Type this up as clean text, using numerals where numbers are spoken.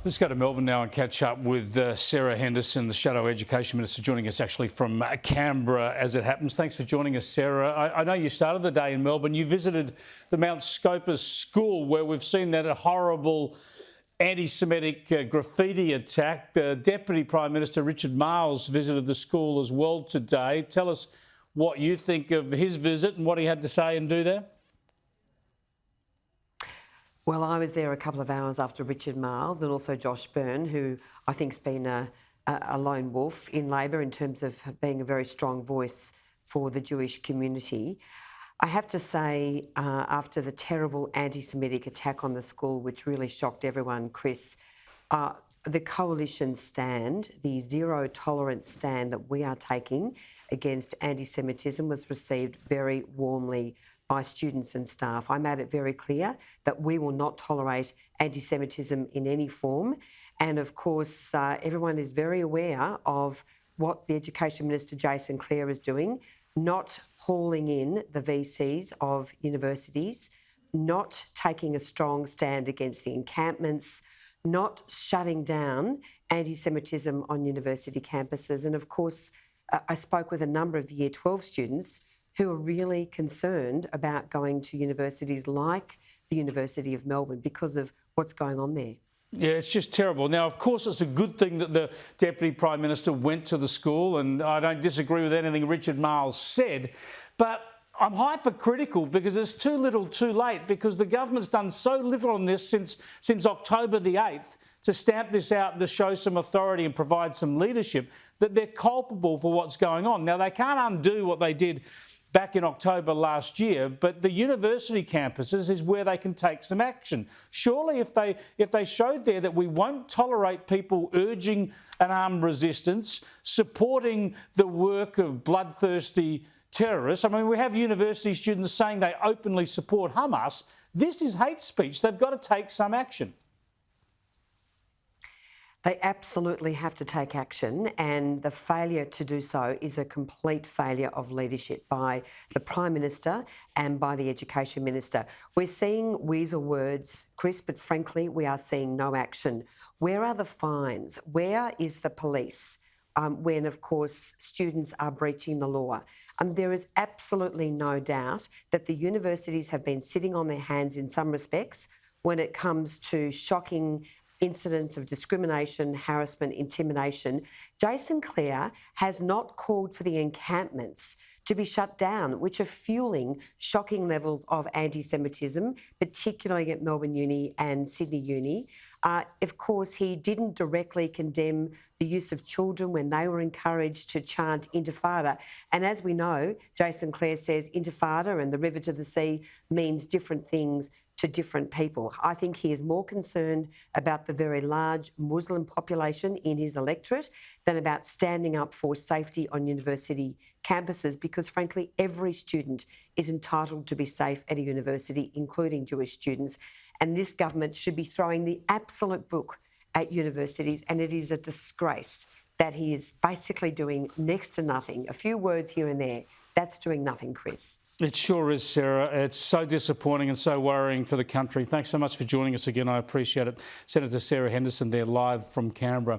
Let's go to Melbourne now and catch up with Sarah Henderson, the Shadow Education Minister, joining us actually from Canberra as it happens. Thanks for joining us, Sarah. I know you started the day in Melbourne. You visited the Mount Scopus School where we've seen that horrible anti-Semitic graffiti attack. Deputy Prime Minister Richard Marles visited the school as well today. Tell us what you think of his visit and what he had to say and do there. Well, I was there a couple of hours after Richard Marles and also Josh Byrne, who I think's been a lone wolf in Labor in terms of being a very strong voice for the Jewish community. I have to say, after the terrible anti-Semitic attack on the school, which really shocked everyone, Chris, the coalition stand, the zero tolerance stand that we are taking against anti-Semitism was received very warmly by students and staff. I made it very clear that we will not tolerate anti-Semitism in any form. And of course, everyone is very aware of what the Education Minister Jason Clare is doing, not hauling in the VCs of universities, not taking a strong stand against the encampments, not shutting down anti-Semitism on university campuses. And of course, I spoke with a number of the Year 12 students who are really concerned about going to universities like the University of Melbourne because of what's going on there. Yeah, it's just terrible. Now, of course, it's a good thing that the Deputy Prime Minister went to the school, and I don't disagree with anything Richard Marles said, but I'm hypercritical because it's too little too late, because the government's done so little on this since October the 8th to stamp this out, to show some authority and provide some leadership, that they're culpable for what's going on. Now, they can't undo what they did back in October last year, but the university campuses is where they can take some action. Surely if they showed there that we won't tolerate people urging an armed resistance, supporting the work of bloodthirsty terrorists. I mean, we have university students saying they openly support Hamas. This is hate speech. They've got to take some action. They absolutely have to take action, and the failure to do so is a complete failure of leadership by the Prime Minister and by the Education Minister. We're seeing weasel words, Chris, but frankly, we are seeing no action. Where are the fines? Where is the police when, of course, students are breaching the law? There is absolutely no doubt that the universities have been sitting on their hands in some respects when it comes to shocking incidents of discrimination, harassment, intimidation. Jason Clare has not called for the encampments to be shut down, which are fueling shocking levels of anti-Semitism, particularly at Melbourne Uni and Sydney Uni. Of course, he didn't directly condemn the use of children when they were encouraged to chant Intifada. And as we know, Jason Clare says Intifada and the river to the sea means different things to different people. I think he is more concerned about the very large Muslim population in his electorate than about standing up for safety on university campuses, because frankly, every student is entitled to be safe at a university, including Jewish students. And this government should be throwing the absolute book at universities, and it is a disgrace that he is basically doing next to nothing. A few words here and there. That's doing nothing, Chris. It sure is, Sarah. It's so disappointing and so worrying for the country. Thanks so much for joining us again. I appreciate it. Senator Sarah Henderson there live from Canberra.